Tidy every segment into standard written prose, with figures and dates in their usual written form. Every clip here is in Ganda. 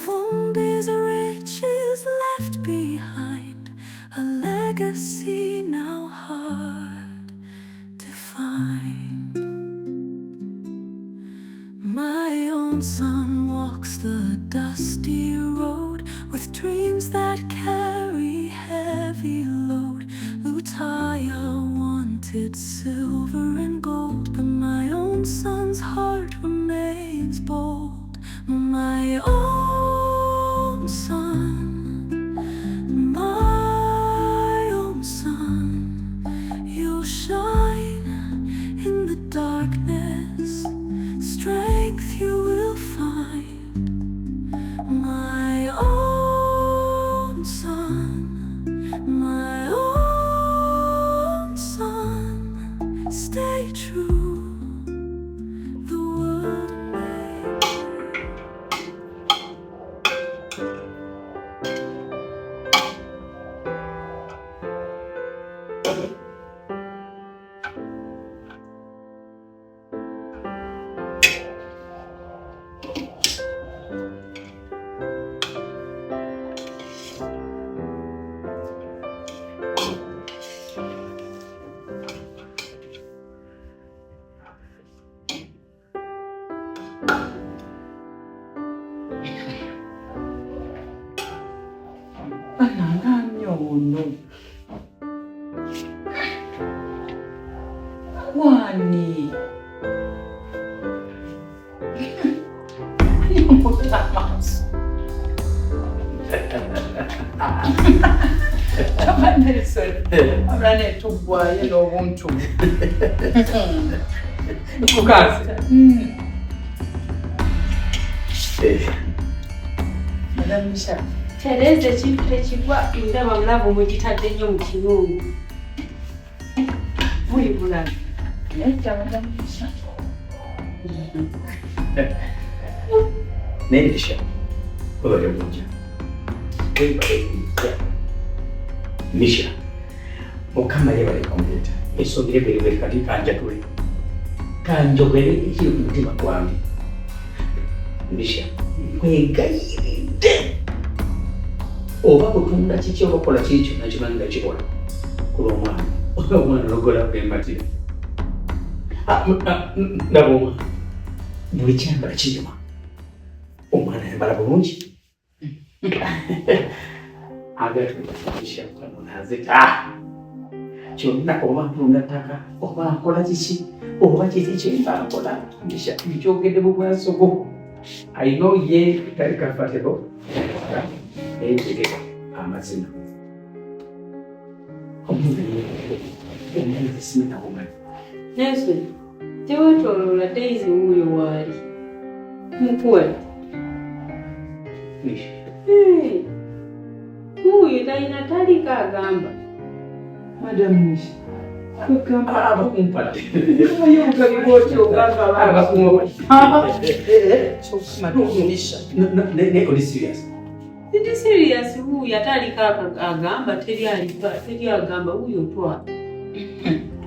all these riches left behind, a legacy now hard to find. My own son walks the dusty road with dreams that carry heavy load. Lutaya wanted silver and gold, but my own son's heart remains bold. My own son, my own son, you'll shine in the darkness, strength you will find. My own son, my own son, stay true, the world may. Ananganyono wani mutamaso tamanese abane tugwaye n'obuntu kukazi Madame Nisha Tereza ekintu tekigwa ndaba mulabo mugitadde nnyo mu kinungu. Buli bulabe. Naye Nisha, obadde bulungi. Nisha, Mukama yeebale kumuleta. Esogere bweri kati kanjatule. Kanjogere ekiri ku mutima gwange. Nisha, nkwegayiridde. Oba kutunda kiki oba kola kiki kyonna kimanyi nga kikola ku lw'omwana omwana logola kwembatira ndaba omwana buli kyambala kinyuma omwana yambala bulungi agatulaazitaa kyonna oba ntunda ttaka oba nkola kiki oba kiki kyemba nkola nkyogedde mu bwaso bwo ayina ye tali comfortable amazina omuntu sinina kumanyi Nelson, tewatoloola Daisy wuuyo waali. Mukuwala. Wuuyo talina talika agamba. Madame Nisha kugamba abakumpadde oyoga biboti ogamba abakumpadde Nisha ne oli serious Ndi serious wuuyo atalika agamba teri agamba wuuyo twa.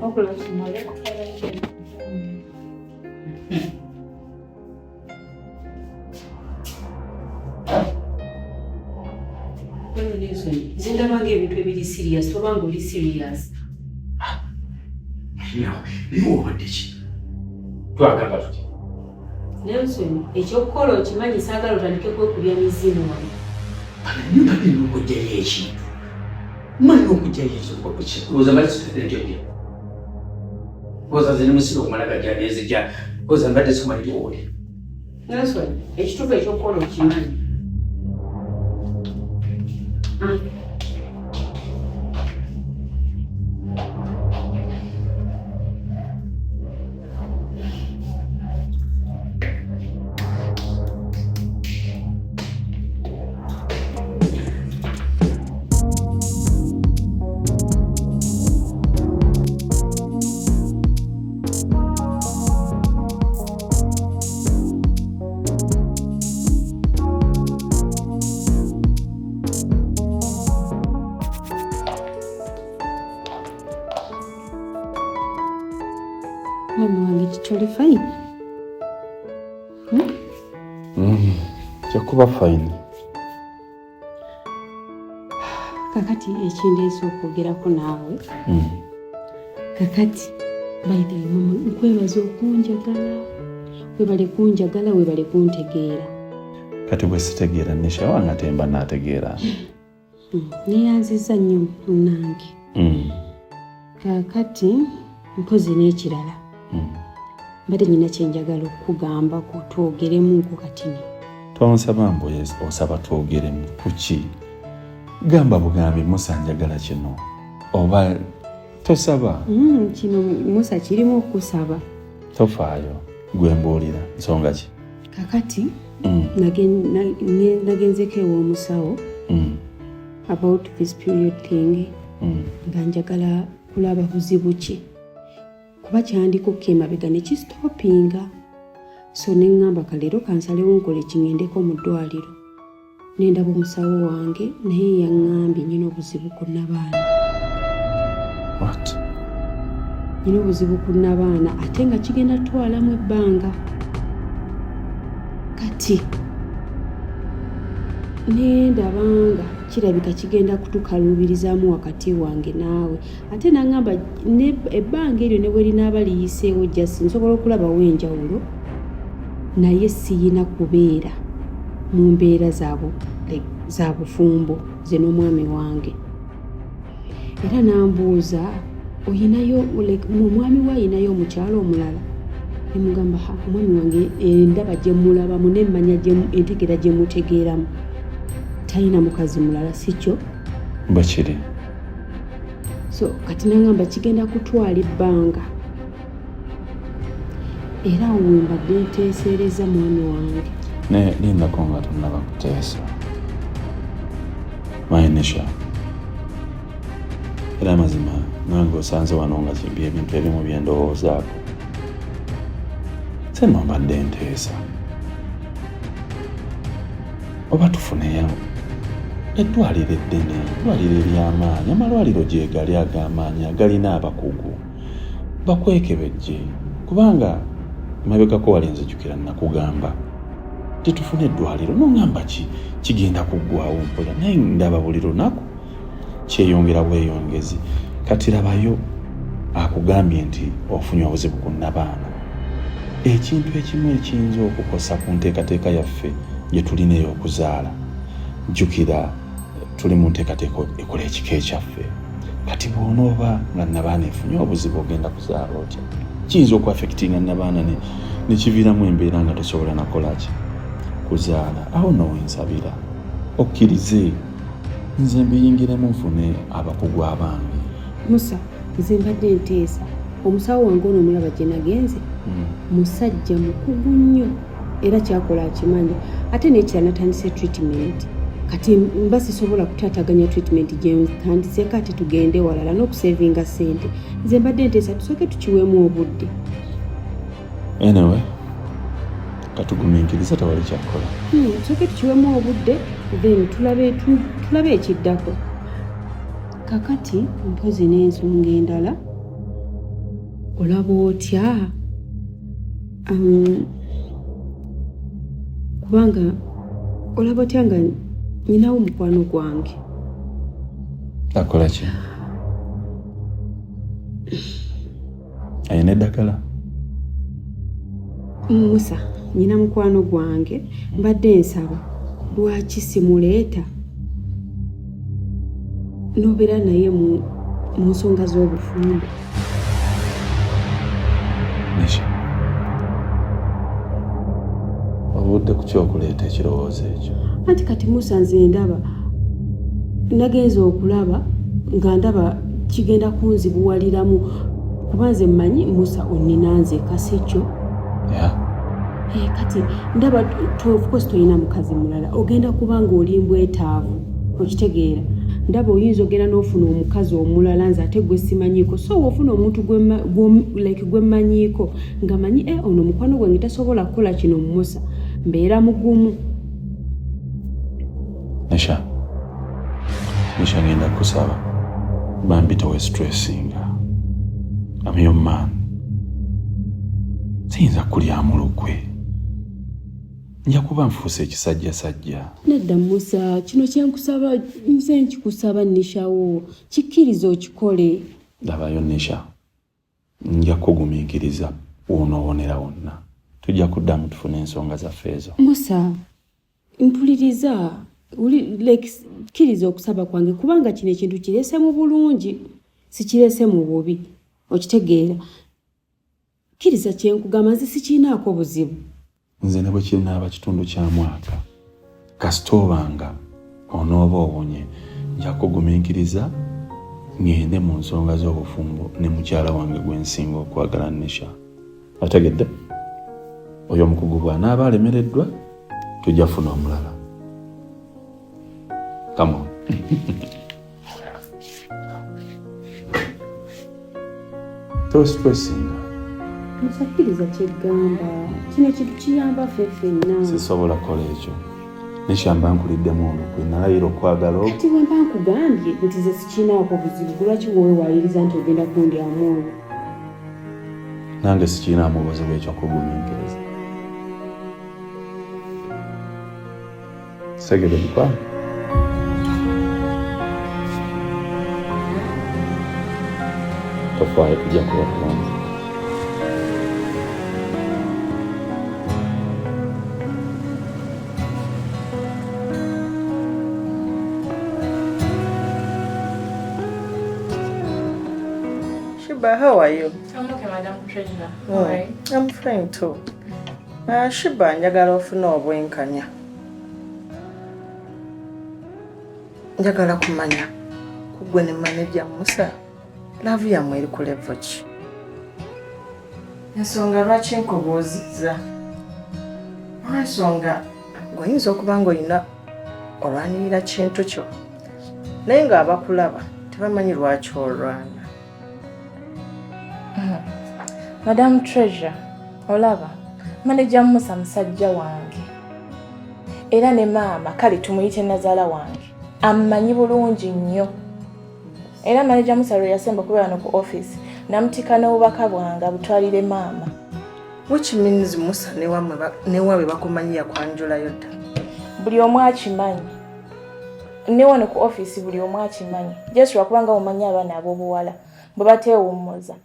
okola kimale kufala Nelson, zindabanga ebintu ebiri serious obanga oli serious. nawe obadde ki twagamba tuti Nelson, ekyokukola okimanyi saagala otandike kwekubya mizimu wano. nyumba bino okujjayo ekintu mmanyi okujjayo ekyoza malisitadentyoyo oza zine musiro okumala gajjanezija oza mbadde simanyi tiwoli Nelson, ekituufu ekyokukola okimanyi. Mama wange kitole fine. Kyakuba fine. kakati ekindeese okwogerako naawe kakati baite mama nkwebaza okunjagala webale kunjagala webale kuntegeera kati bwe sitegeera Nisha wanga temba naategeera neyanziza nnyo munnange kakati mpozi n'ekirala mbadde nyina kyenjagala okukugambako twogeremuko katini tonsaba mbu osaba twogeremu kuki gamba bugambi Musa njagala kino oba tosaba kino Musa kirimu okusaba tofaayo gwe mbuulira nsonga ki kakati nagenzeko ew'omusawo about this period thing nga njagala kulaba buzibu ki kuba kyandikuko emabega ne kistopinga so neŋŋamba kaleero kansalewo nkole kingendeko mu ddwaliro nendaba omusawo wange naye yaŋŋambye nyina obuzibu ku nnabaana nyina obuzibu ku nnabaana ate nga kigenda twalamu ebbanga kati nendabanga kirabika kigenda kutukaluubirizaamu wakati wange naawe ate naŋŋamba ebbanga eryo ne bwe linaaba liyiseewo jasi nsobola okulabawo enjawulo naye siyina kubeera mu mbeera za bufumbo ze n'omwami wange era nambuuza oyinayo omwami we ayinayo omukyalo omulala nemugamba omwami wange endaba gye mulabamu nemmanya entegera gye mutegeeramu talina mukazi mulala sikyo bakiri so kati naŋŋamba kigenda kutwala ebbanga era wembadde nteesereza mwami wange naye lindako nga tonnaba kuteesa Nisha era amazima nange osanze wano nga kimbi ebintu ebimu byendowoozaako se nombadde nteesa oba tufuneyo eddwaliro eddene eddwaliro ery'amaanyi amalwaliro gye gali ag'amaanyi agalina abakugu bakwekebejje kubanga mabegako wali nzijukira nakugamba tetufune eddwaliro noŋŋamba kigenda kuggwawo mpola naye ndaba buli lunaku kyeyongera bweyongezi kati labayo akugambye nti ofunye obuzibu ku nnabaana ekintu ekimu ekiyinza okukosa ku nteekateeka yaffe gye tulina ey'okuzaala jjukira tuli mu nteekateeka ekola ekika ekyaffe kati bw'onooba nga nnabaana efunye obuzibu ogenda kuzaala otya kiyinza okuafekitinga nnabaana ne kiviiramu embeera nga tosobola nakolaki kuzaala awo nowensabira okkirize nze mbiyingiremu nfune abakugu abange Musa nze mbadde nteesa omusawo wange ono omulaba gye nagenze musajja mukugu nnyo era kyakola akimanyi ate n'ekira natandise treatment kati mba sisobola kutaataganya treatment gye ntandiseko ate tugende walala n'okusevinga ssente nze mbadde nteesa tusooke tukiweemu obudde anyway katugumiikiriza tewali kyakola tusooke tukiweemu obudde then tulabe ekiddako kakati mpozi n'ensonga endala olaba otya kubanga olaba otya nga nyinawo omukwano gwange akola ki ayina eddagala Musa nyina mukwano gwange mbadde nsaba lwaki simuleeta nobeera naye mu nsonga z'obufumbo Nisha obudde ku kyokuleeta ekirowoozo ekyo anti kati Musa nze ndaba nagenza okulaba nga ndaba kigenda kunzibuwaliramu kuba nze mmanyi Musa onninanze kasikyo kati ndaba of course toyina mukazi mulala ogenda kuba ng'oli mbwetaavu okitegeera ndaba oyinza ogenda n'ofuna omukazi omulala nze ate gwe simanyiiko so ofuna omuntu gwe mmanyiiko nga manyi ono mukwano gwange tasobola kukola kino Musa mbeera mugumu Nisha ngenda kusaba bambi towe stressinga I'm your man siyinza kulyamu lukwe nja kuba nfuuse ekisajjasajja. Nedda Musa, kino kyenkusaba, nze nkikusaba Nishawo, kikkiriza okikole. Labayo Nisha, nja kugumiikiriza wonoowonera wonna. Tujja kuddamu tufune ensonga zaffe ezo. Musa, mpuliriza, kkiriza okusaba kwange kubanga kino ekintu kireese mu bulungi, sikireese mu bubi. Okitegeera. Kkiriza kyenkugamba nze sikiinaako buzibu. Nze ne bwe kinaaba kitundu kya mwaka. Kasita obanga onooba obunye, nja kugumiikiriza ngende mu nsonga z'obufumbo ne mukyala wange gwe nsinga okwagala Nisha. Otegedde? Oyo omukugu bw'anaaba alemereddwa, tujja funa omulala. Come on. Tositwesinga. Musakkiriza kyeggamba, kino kintu kiyamba ffe ffenna. Sisobola kukola ekyo. Nisha mba nkuliddemu olukwe, nalayira okwagala. Kati bwe mba nkugambye nti ze sikiinaako buzibu, lwaki wowe waaliriza nti ogenda kundyamu olwo? Nange sikiinaamu obuzibu ekyokugumiikiriza. Segede bikwamu. Tofaayo tujja kuba tulungi. Shiba, how are you? I'm okay, Madam Treasurer. Oh, Alright. I'm fine too. Shiba, njagala ofuna obwenkanya. Njagala kumanya kugwe ne manager Musa laavu yammwe eri ku level ki? Ensonga lwaki nkubuuzizza? Ensonga oyinza okuba ng'olina olwanirira kintu kyo naye ng'abakulaba tebamanyi lwaki olwana. Madam Treasurer, olaba, manager Musa musajja wange. Era ne maama kale tumuyite nazaala wange. Ammanyi bulungi nnyo. Era manager Musa lwe yasemba kubeera wano ku office, namutika n'obubaka bwange abutwalire maama. Which means Musa ne wawe bakumanyi yakwanjulayo dda. Buli omu akimanyi. Ne wano ku office buli omu akimanyi. Just lwakubanga omanyi abaana ab'obuwala bwe bateewummuza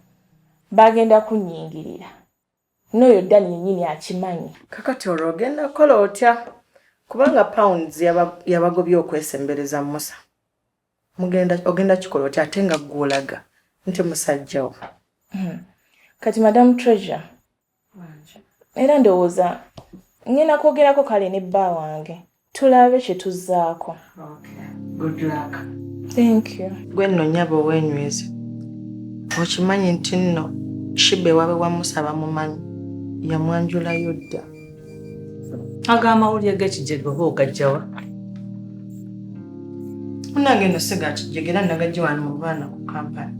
bagenda kunnyingirira. N'oyo Dani yennyini akimanyi. Kakati olwo ogenda kukola otya? Kubanga pounds yabagobye okwesembereza Musa. Ogenda kikola otya ate nga gw'olaga nti musajjawo. Kati Madam Treasurer, era ndowooza ngenda kwogerako kale ne bba wange tulabe kye tuzzaako. Good luck. Thank you. Gwe nno nnyabo weenyweze. Okimanyi nti nno Shibe wabe wa Musa bamumanyi yamwanjulayo dda. Ag'amawulire g'ekijege oba ogajjawa? Munange nno si ga kijege era nagajja wano mu baana ku kampani.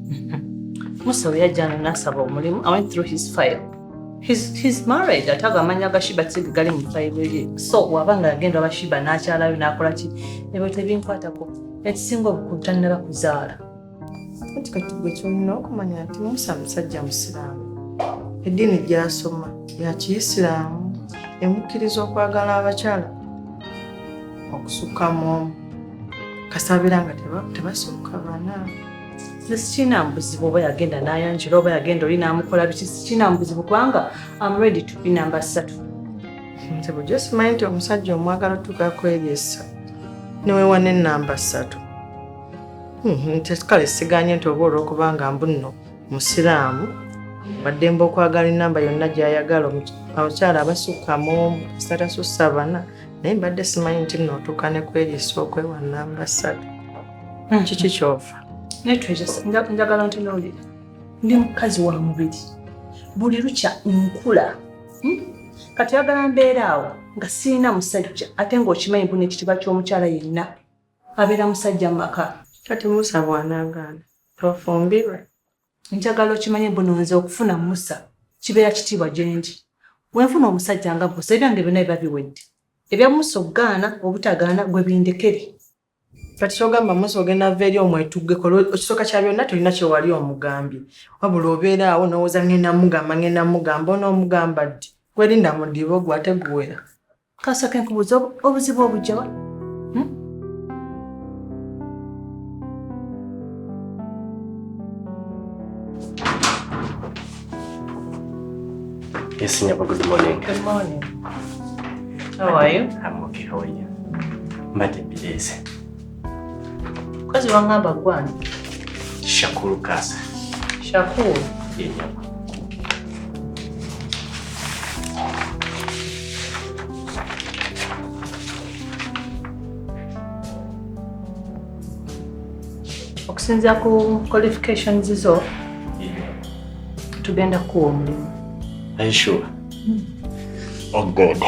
Musa we yajja wano n'asaba omulimu. I went through his file. He's married. Ate agamanya Gashiba tige gali mu file ye. So wabanga yagenda Bashiba n'akyalayo n'akola ki ebyo tebinkwatako. Ekisinga obukulu tannaba kuzaala. Kati gwe kyolina okumanya nti Musa musajja musiraamu. Eddiini gy'asoma ya Kiyisiraamu emukkiriza okwagala abakyala okusukkamu omu. Kasabira nga tebasukka bana. Sikina mbuzibu oba yagenda n'ayanjula oba yagenda oli n'amukola biki. Sikina mbuzibu kubanga I'm ready to be number 3. Nze bujjo simanyi nti omusajja omwagala otuukako eryessa neweewa ne namba 3. Kale siganye nti oba olw'okubanga mbu nno musiraamu badde mba okwagala ennamba yonna gy'ayagala abakyala abasukkamu tasitasussa bana naye mbadde simanyi nti nno otuuka ne kweryesa okwewa namba 3. Kiki ky'ova? Njagala nti n'olire ndi mukazi wa mubiri buli lukya nkula. Kati oyagala mbeera awo nga sirina musajja ate ng'okimanyi buni ekitiibwa ky'omukyala yenna abeera musajja mu maka. Kati Musa bw'anaagaana tofumbirwe. Njagala okimanyi nze okufuna Musa kibeera kitiibwa gye ndi. Bwe nfuna omusajja nga Musa ebyange byonna biba biwedde. Ebya Musa okugaana obutagaana gwe bindekere. Kati kyogamba Musa ogenda ava eri omwetuggeko ekisooka kya byonna tolina kye wali omugambye. Wabula obeera awo n'owooza ngenda mugamba onoomugamba ddi. Gwerinda mu ddiba ogwo ate guwera. Kasooka nkubuuza obuzibu obujja wa? Yes, Nyaba, good morning. Good morning. How are you? I'm okay, how are you? Mbadde busy. Mukazi wangamba gwani? Shakuru Kasa. Shakuru? Yeah, Nyaba. Okusinziira ku qualifications zo, tugenda kuwa omulimu. Are you sure? Oh, God.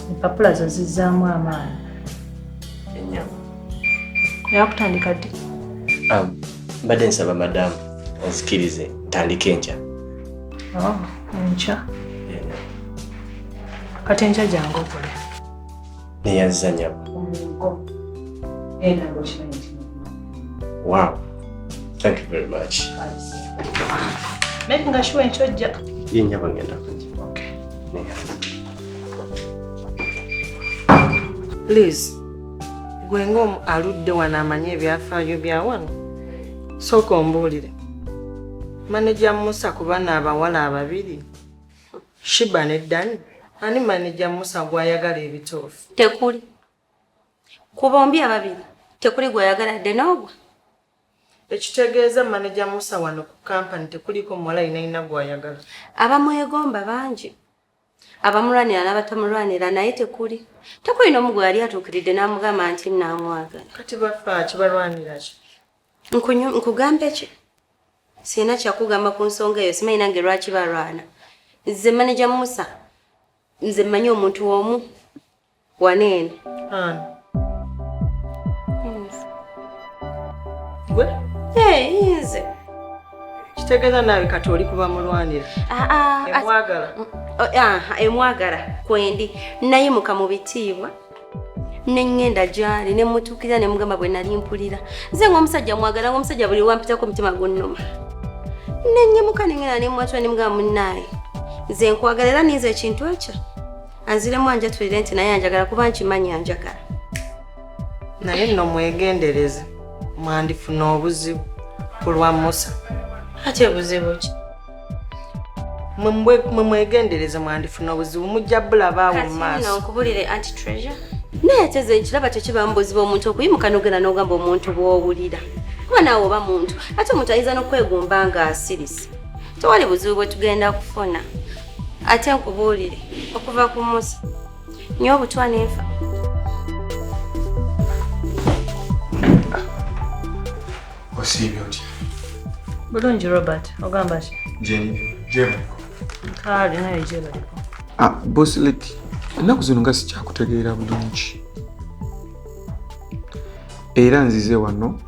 Empapula zo zizzaamu amaanyi. Yeah, Nyaba. Yakutandika ddi? Mbadde nsaba madamu onzikirize ntandike enkya. Enkya. Yeah, Nyaba. Kati enkya jangu okole. Neyazza, Nyaba. Era ng'okimanyi nti Wow. Thank you very much. making sure enkyojja. Yeah, Nyaba, ngenda kujja. Okay. Yeah. Liz, gwe aludde wano amanye ebyafaayo bya wano. Sooka ombuulire. Maneja Musa ku baana abawala ababiri. Shiba ne Dani. Ani maneja Musa gw'ayagala ebitoofu? Tekuli. Ku bombi ababiri. Tekuli gw'ayagala dde n'ogwo. Ekitegeeza maneja Musa wano ku kampani tekuliko muwala ina gw'ayagala. Abamwegomba bangi. Abamulwanira n'abatamulwanira naye tekuli. Tekuli n'omu gwe yali atuukiridde n'amugamba nti nnaamwagala. Kati bafa kibalwanira ki? Nkugambe ki? Sina kyakugamba ku nsonga eyo, simanyi nange lwaki balwana. Nze maneja Musa, nze mmanyi omuntu omu waneene. Gwe? Nze. Kitegeeza naawe kati oli kuba mulwanira. Emwagala. Emwagala kwendi nayimuka mu bitiibwa ne ngenda gyali ne mutuukira ne mugamba bwe nali mpulira nze ng'omusajja mwagala ng'omusajja buli wampitako omutima gunnuma ne nnyimuka ne ngenda ne mwatula ne mugamba munnaaye nze nkwagala era niiza ekintu ekyo anziremu anjatulire nti naye anjagala kuba nkimanyi anjagala naye nno mwegendereze mwandifuna obuzibu ku lwa Musa. Ate obuzibu ki? Mwegendereze mwandifuna obuzibu mujja bulabaawo mu maaso. Kati nkubulire Auntie Treasure. Naye teze ekiraba tekibamu buzibu omuntu okuyimuka n'ogenda n'ogamba omuntu bw'owulira. Kuba naawe oba muntu ate omuntu ayinza n'okwegomba nga asirise. Tewali buzibu bwe tugenda kufuna. Ate nkubuulire okuva ku Musa nnyo obutwa n'enfa. Osiibye otya? Bulungi Robert, ogamba ki? Gyebaliko. Kale naye gyebaliko. Boss Lady, ennaku zino nga sikyakutegeera bulungi. Era nzize wano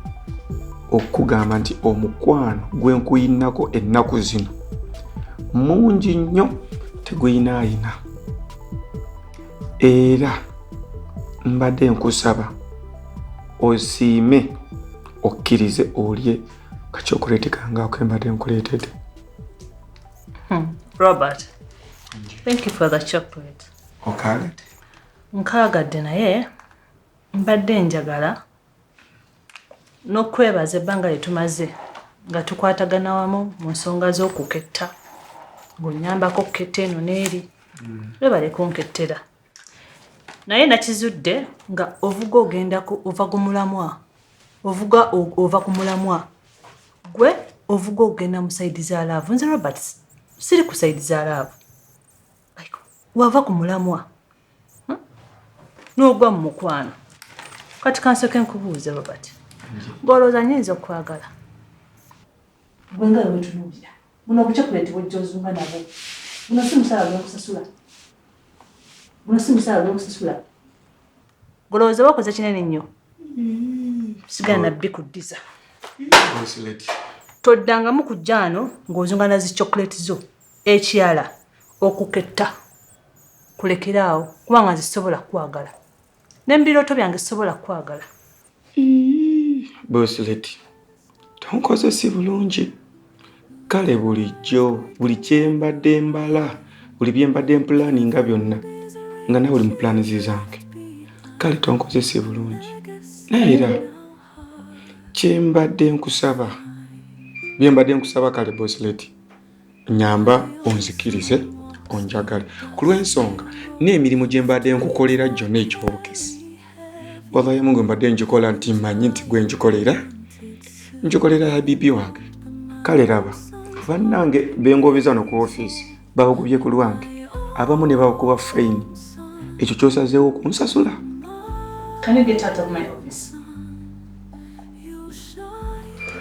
okugamba nti omukwano gwe nkuyinako ennaku zino mungi nnyo teguyinaayina. Era mbadde nkusaba osiime okkirize olye kakyokuleete kangaako mbadde nkuleetedde. Robert, thank you for the chocolate. Okaagadde? Nkaagadde naye mbadde njagala n'okwebaza ebbanga lye tumaze nga tukwatagana wamu mu nsonga z'okuketta ng'onnyambako okuketta eno n'eri webale kunkettera naye nakizudde nga ovuga ogenda ova ku mulamwa ovuga ova ku mulamwa gwe ovuga ogenda mu saidi za laavu. Nze Robert siri ku saidi za laavu wava ku mulamwa n'ogwa mu mukwano. Kati kansooke nkubuuze Robert, ng'olowooza nnyinza okwagala gwe nga wetunuulira buno obucakuleti bwojja ozunga nabo buno si musaala gw'okusasula ng'olowooza bakoze kinene nnyo sigala nabbi kuddiza toddangamu kujja ano ng'ozunga na zi chocolate zo ekirala okuketta kulekeraawo kubanga nze sisobola kwagala n'embirooto byange sisobola kwagala. Boss Lady, tonkozesi bulungi. Kale bulijjo buli kye mbadde mbala buli bye mbadde mpulaninga byonna nga nawe oli mu pulaani zange kale tonkozese bulungi naye era bye mbadde nkusaba kale bosileti nyamba onzikirize onjagale ku lw'ensonga n'emirimu gye mbadde nkukolera gyonna ekyobukesi wavaayo mungu mbadde njikola nti mmanyi nti gwe njikolera ya bibi wange kale raba bannange bengobeza no ku ofiisi babagobye ku lwange abamu ne bakuba fayini ekyo kyosazeewo okunsasula. Can you get out of my office?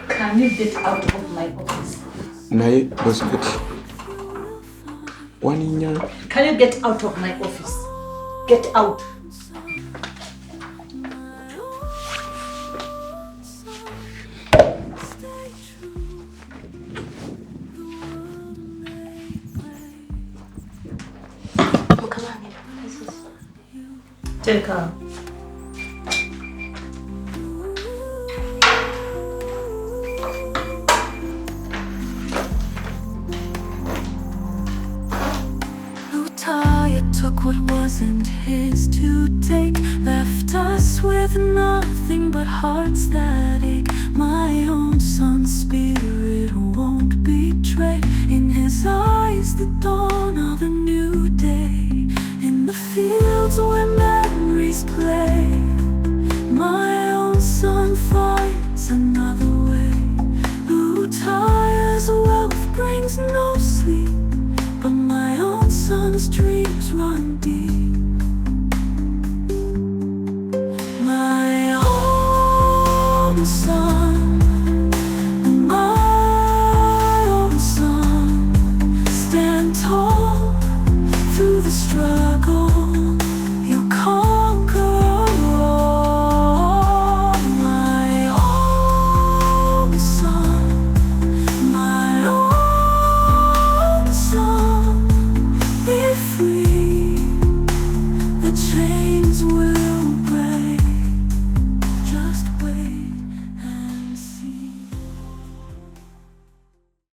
Can you get out of my office? Naye bosiketi waninya. Can you get out of my office? Get out. Take her. Took what wasn't his to take, left us with nothing but hearts that ache. My own son's spirit won't betray. In his eyes, the dawn of a new day. In the fields where memories play.